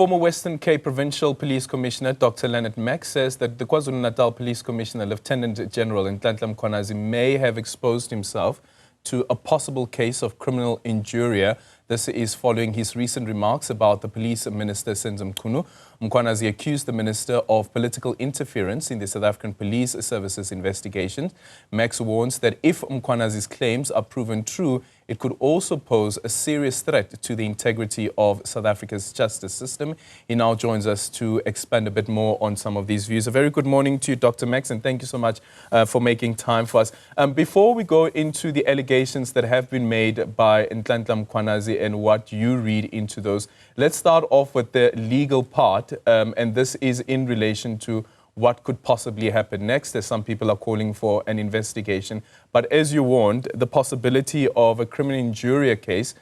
former Western Cape Provincial Police Commissioner, Dr. Lennit Max, says that the KwaZulu-Natal Police Commissioner, Lieutenant General Nhlanhla Mkhwanazi, may have exposed himself to a possible case of criminal injuria. This is following his recent remarks about the police minister, Senzo Mchunu. Mkhwanazi accused the minister of political interference in the South African Police Service's investigation. Max warns that if Mkhwanazi's claims are proven true, it could also pose a serious threat to the integrity of South Africa's justice system. He now joins us to expand a bit more on some of these views. A very good morning to you, Dr. Max, and thank you so much for making time for us. Before we go into the allegations that have been made by Nhlanhla Mkhwanazi and what you read into those, let's start off with the legal part, and this is in relation to what could possibly happen next, as some people are calling for an investigation. But as you warned, the possibility of a criminal injuria case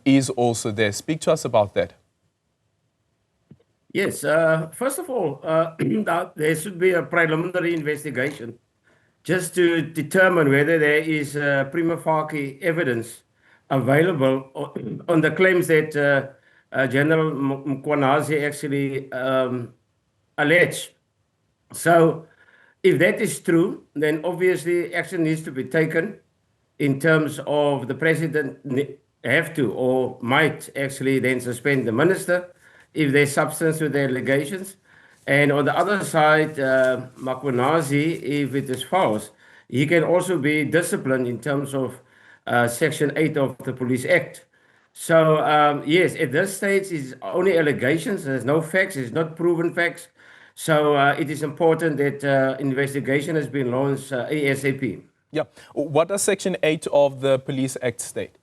is also there. Speak to us about that. Yes, first of all, there should be a preliminary investigation just to determine whether there is prima facie evidence available on the claims that General Mkhwanazi actually alleged. So if that is true, then obviously action needs to be taken in terms of the president have to or might actually then suspend the minister if there's substance to the allegations. And on the other side, Mkhwanazi, if it is false, he can also be disciplined in terms of Section 8 of the Police Act. So yes, at this stage, it's only allegations. There's no facts. It's not proven facts. So it is important that investigation has been launched ASAP. Yeah. What does Section 8 of the Police Act state?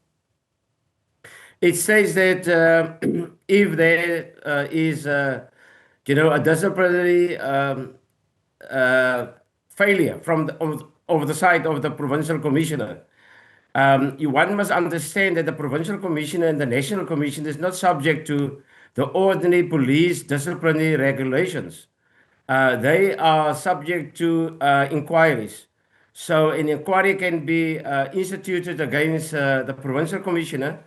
It says that if there is, a disciplinary failure from over the side of the provincial commissioner, one must understand that the provincial commissioner and the national commission is not subject to the ordinary police disciplinary regulations. They are subject to inquiries. So an inquiry can be instituted against the provincial commissioner,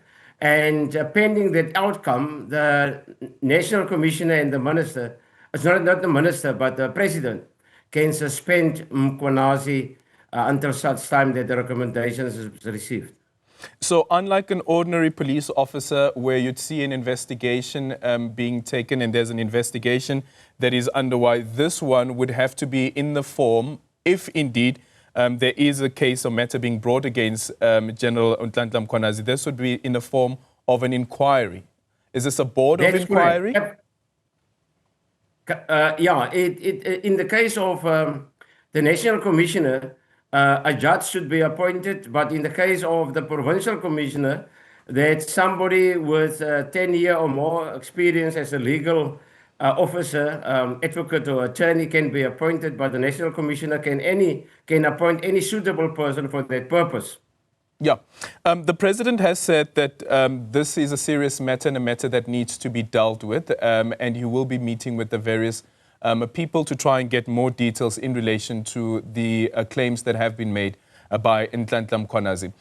and pending that outcome, the national commissioner and the minister, it's not the minister, but the president, can suspend Mkhwanazi until such time that the recommendations is received. So unlike an ordinary police officer where you'd see an investigation being taken and there's an investigation that is underway, this one would have to be in the form, if indeed there is a case or matter being brought against General Nhlanhla Mkhwanazi, this would be in the form of an inquiry. Is this a board of inquiry? Yeah, in the case of the national commissioner, a judge should be appointed, but in the case of the provincial commissioner, that somebody with 10-year or more experience as a legal officer, advocate or attorney can be appointed, but the national commissioner can appoint any suitable person for that purpose. Yeah. The president has said that this is a serious matter and a matter that needs to be dealt with, and he will be meeting with the various people to try and get more details in relation to the claims that have been made by Nhlanhla Mkhwanazi.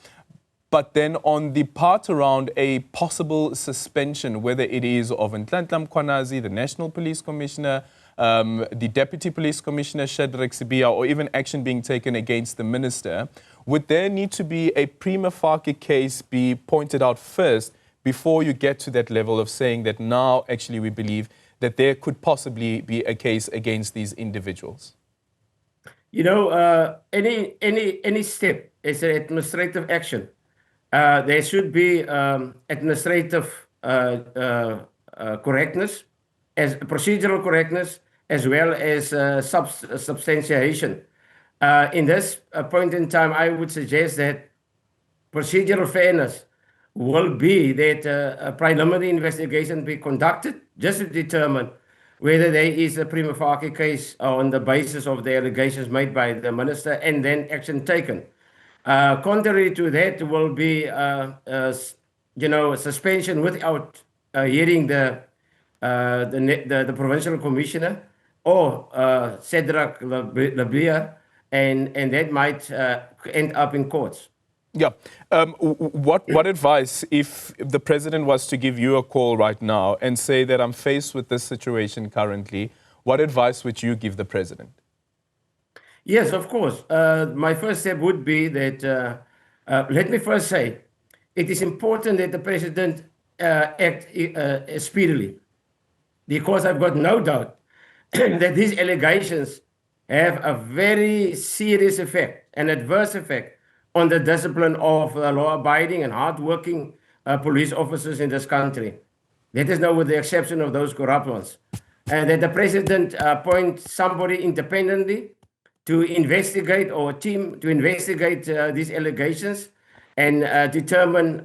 But then on the part around a possible suspension, whether it is of Nhlanhla Mkhwanazi, the National Police Commissioner, the Deputy Police Commissioner, Shadrack Sibiya, or even action being taken against the minister, would there need to be a prima facie case be pointed out first before you get to that level of saying that now actually we believe that there could possibly be a case against these individuals? You know, any step is an administrative action. There should be administrative correctness, as procedural correctness, as well as substantiation. In this point in time, I would suggest that procedural fairness will be that a preliminary investigation be conducted just to determine whether there is a prima facie case on the basis of the allegations made by the minister, and then action taken. Contrary to that will be, suspension without hearing the provincial commissioner or Shadrack Sibiya, and that might end up in courts. Yeah. What advice, if the president was to give you a call right now and say that I'm faced with this situation currently, what advice would you give the president? Yes, of course. My first step would be that, let me first say, it is important that the president act speedily, because I've got no doubt that these allegations have a very serious effect, an adverse effect on the discipline of law-abiding and hard-working police officers in this country. That is now with the exception of those corrupt ones. And that the president appoint somebody independently to investigate, or a team to investigate these allegations and determine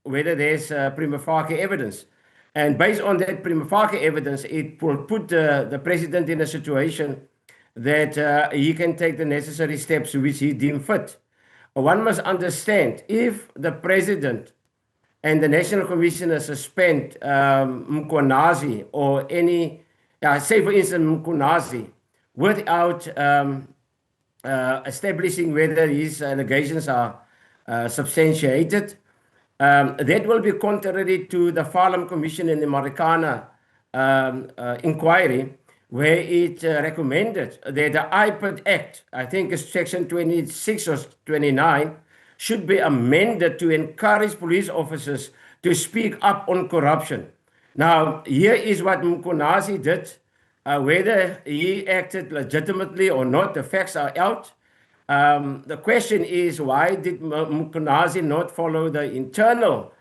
whether there's prima facie evidence. And based on that prima facie evidence, it will put the president in a situation that he can take the necessary steps which he deems fit. One must understand, if the president and the National Commissioner suspend Mkhwanazi or any, say for instance, Mkhwanazi, without establishing whether his allegations are substantiated, that will be contrary to the Farlam Commission in the Marikana Inquiry, where it recommended that the IPID Act, I think it's section 26 or 29, should be amended to encourage police officers to speak up on corruption. Now, here is what Mkhwanazi did. Whether he acted legitimately or not, the facts are out. The question is, why did Mkhwanazi not follow the internal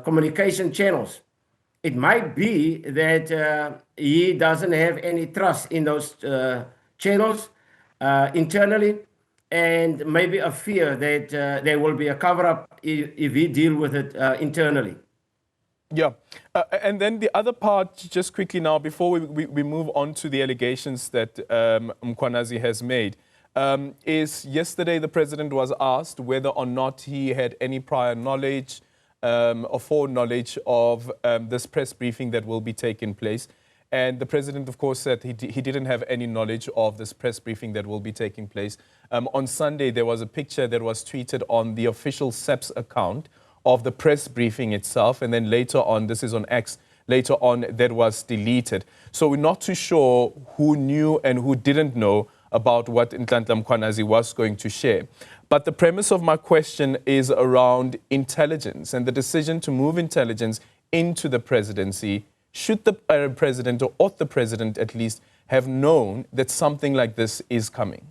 communication channels? It might be that he doesn't have any trust in those channels internally, and maybe a fear that there will be a cover-up if we deal with it internally. Yeah. And then the other part, just quickly now, before we move on to the allegations that Mkhwanazi has made, is yesterday the president was asked whether or not he had any prior knowledge or foreknowledge of this press briefing that will be taking place. And the president, of course, said he didn't have any knowledge of this press briefing that will be taking place. On Sunday, there was a picture that was tweeted on the official SEPS account of the press briefing itself. And then later on, this is on X, later on, that was deleted. So we're not too sure who knew and who didn't know about what Nhlanhla Mkhwanazi was going to share. But the premise of my question is around intelligence and the decision to move intelligence into the presidency. Should the president, or ought the president at least, have known that something like this is coming?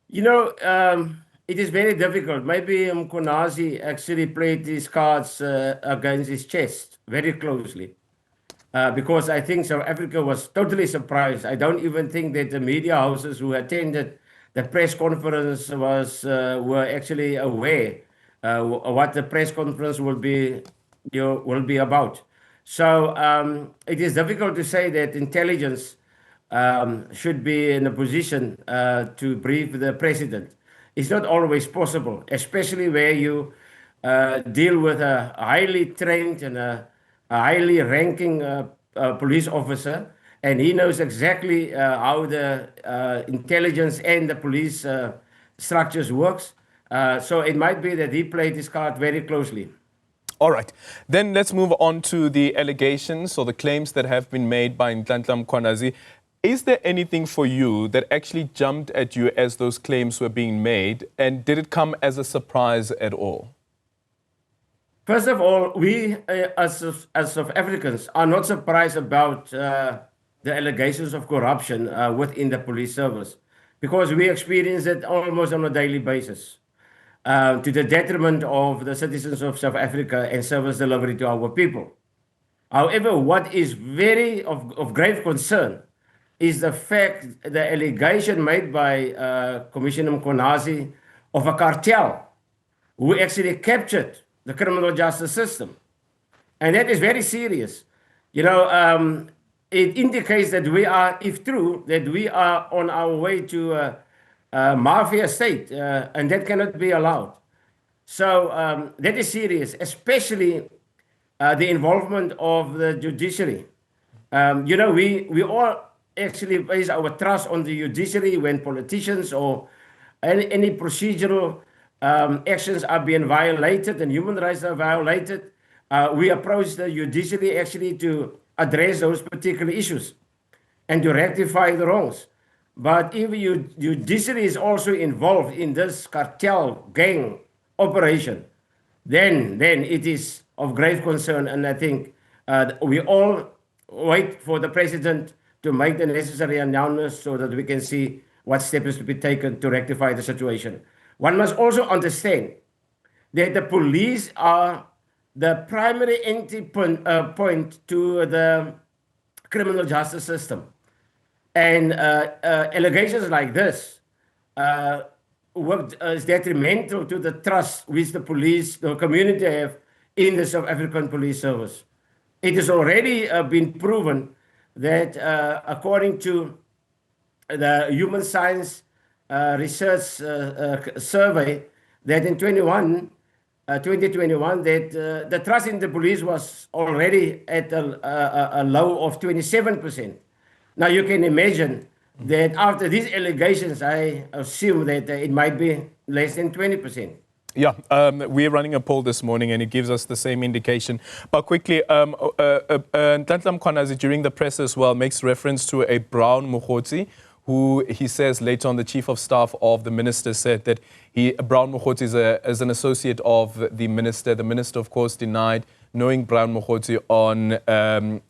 You know, it is very difficult. Maybe Mkhwanazi actually played these cards against his chest very closely. Because I think South Africa was totally surprised. I don't even think that the media houses who attended the press conference were actually aware what the press conference will be about. So it is difficult to say that intelligence should be in a position to brief the president. It's not always possible, especially where you deal with a highly trained and a highly ranking police officer, and he knows exactly how the intelligence and the police structures works. So it might be that he played his card very closely. All right. Then let's move on to the allegations or the claims that have been made by Nhlanhla Mkhwanazi. Is there anything for you that actually jumped at you as those claims were being made, and did it come as a surprise at all? First of all, we as South Africans are not surprised about the allegations of corruption within the police service, because we experience it almost on a daily basis, to the detriment of the citizens of South Africa and service delivery to our people. However, what is very of grave concern is the fact, the allegation made by Commissioner Mkhwanazi of a cartel who actually captured the criminal justice system. And that is very serious. You know, it indicates that we are, if true, that we are on our way to a mafia state, and that cannot be allowed. So that is serious, especially the involvement of the judiciary. You know, we all actually base our trust on the judiciary when politicians or any procedural actions are being violated and human rights are violated, we approach the judiciary actually to address those particular issues and to rectify the wrongs. But if judiciary is also involved in this cartel gang operation, then it is of grave concern. And I think we all wait for the president to make the necessary announcements so that we can see what steps to be taken to rectify the situation. One must also understand that the police are the primary entry point to the criminal justice system. And allegations like this is detrimental to the trust which the police, the community have in the South African Police Service. It has already been proven that according to the Human Science Research Survey, that in 2021, that the trust in the police was already at a low of 27%. Now you can imagine that after these allegations, I assume that it might be less than 20%. Yeah, we're running a poll this morning and it gives us the same indication. But quickly, Nhlanhla Mkhwanazi during the press as well makes reference to a Brown Mkhwanazi, who he says later on the chief of staff of the minister said that Brown Mkhwanazi is an associate of the minister. The minister, of course, denied knowing Brown Mkhwanazi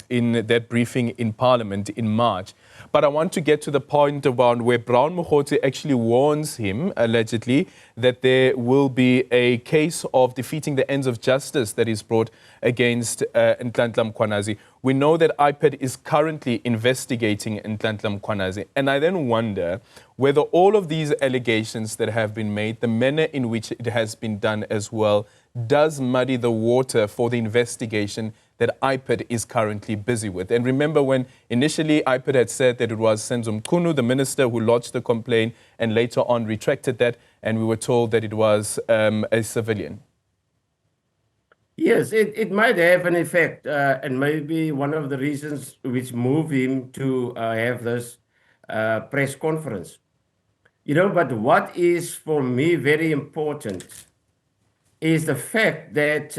in that briefing in Parliament in March. But I want to get to the point around where Brown Mkhwanazi actually warns him, allegedly, that there will be a case of defeating the ends of justice that is brought against Nhlanhla Mkhwanazi. We know that IPID is currently investigating Nhlanhla Mkhwanazi. And I then wonder whether all of these allegations that have been made, the manner in which it has been done as well, does muddy the water for the investigation that IPID is currently busy with. And remember when initially IPID had said that it was Senzo Mchunu, the minister, who lodged the complaint and later on retracted that, and we were told that it was a civilian. Yes, it might have an effect, and maybe one of the reasons which move him to have this press conference. You know, but what is for me very important is the fact that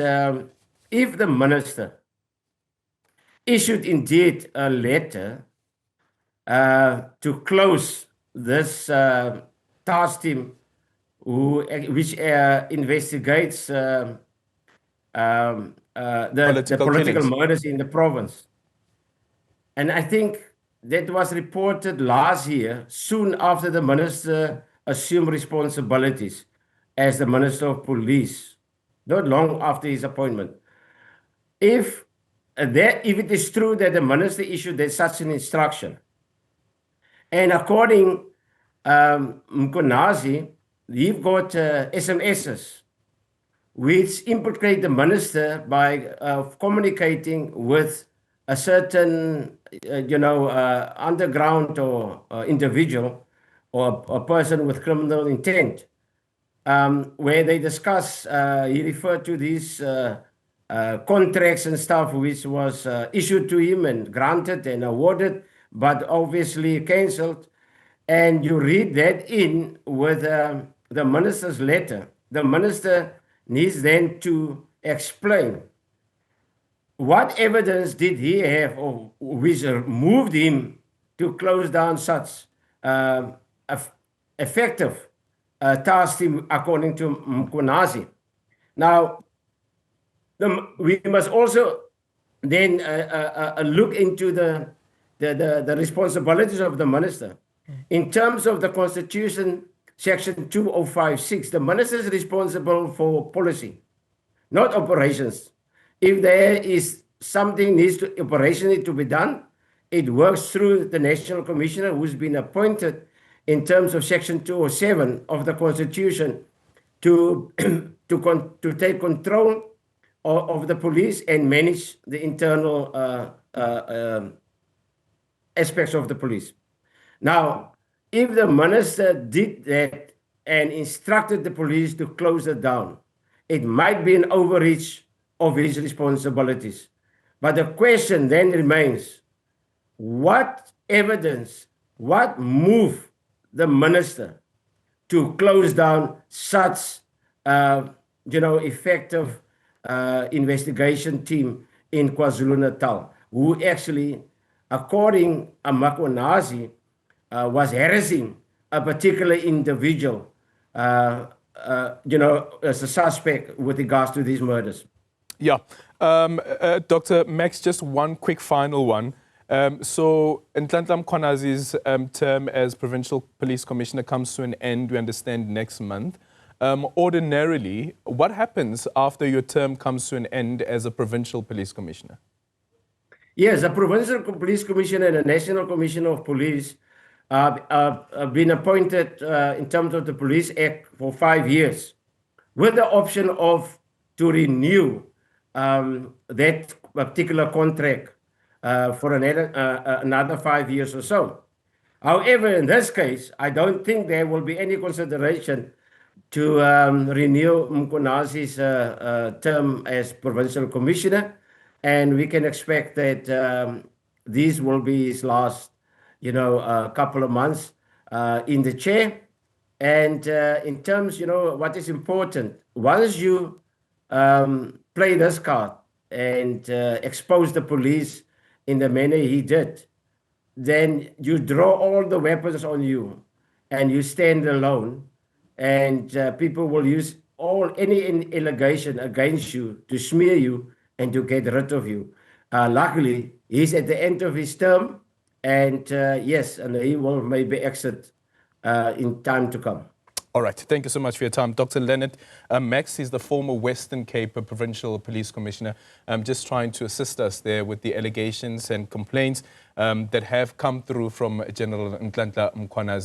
if the minister issued indeed a letter to close this task team which investigates the political murders in the province. And I think that was reported last year, soon after the minister assumed responsibilities as the Minister of Police, not long after his appointment. If it is true that the minister issued such an instruction, and according Mkhwanazi, you've got SMSs which implicate the minister by communicating with a certain, underground or individual or a person with criminal intent, where they discuss, he referred to these contracts and stuff which was issued to him and granted and awarded, but obviously cancelled. And you read that in with the minister's letter. The minister needs then to explain what evidence did he have or which moved him to close down such effective task team, according to Mkhwanazi. Now, we must also then look into the responsibilities of the minister. In terms of the Constitution, Section 2056, the minister is responsible for policy, not operations. If there is something operationally to be done, it works through the National Commissioner who's been appointed in terms of Section 207 of the Constitution to take control of the police and manage the internal aspects of the police. Now, if the minister did that and instructed the police to close it down, it might be an overreach of his responsibilities. But the question then remains, what evidence, what moved the minister to close down such, effective investigation team in KwaZulu-Natal, who actually, according to Mkhwanazi, was harassing a particular individual, as a suspect with regards to these murders. Yeah. Dr. Max, just one quick final one. So Nhlanhla Mkhwanazi's term as Provincial Police Commissioner comes to an end, we understand, next month. Ordinarily, what happens after your term comes to an end as a Provincial Police Commissioner? Yes, the Provincial Police Commissioner and the National Commission of Police have been appointed in terms of the Police Act for 5 years, with the option of to renew that particular contract for another 5 years or so. However, in this case, I don't think there will be any consideration to renew Mkhwanazi's term as Provincial Commissioner, and we can expect that these will be his last, couple of months in the chair. And in terms, what is important, once you play this card and expose the police in the manner he did, then you draw all the weapons on you and you stand alone, and people will use any allegation against you to smear you and to get rid of you. Luckily, he's at the end of his term, and yes, and he will maybe exit in time to come. All right. Thank you so much for your time. Dr. Lennit Max is the former Western Cape Provincial Police Commissioner, just trying to assist us there with the allegations and complaints that have come through from General Nhlanhla Mkhwanazi.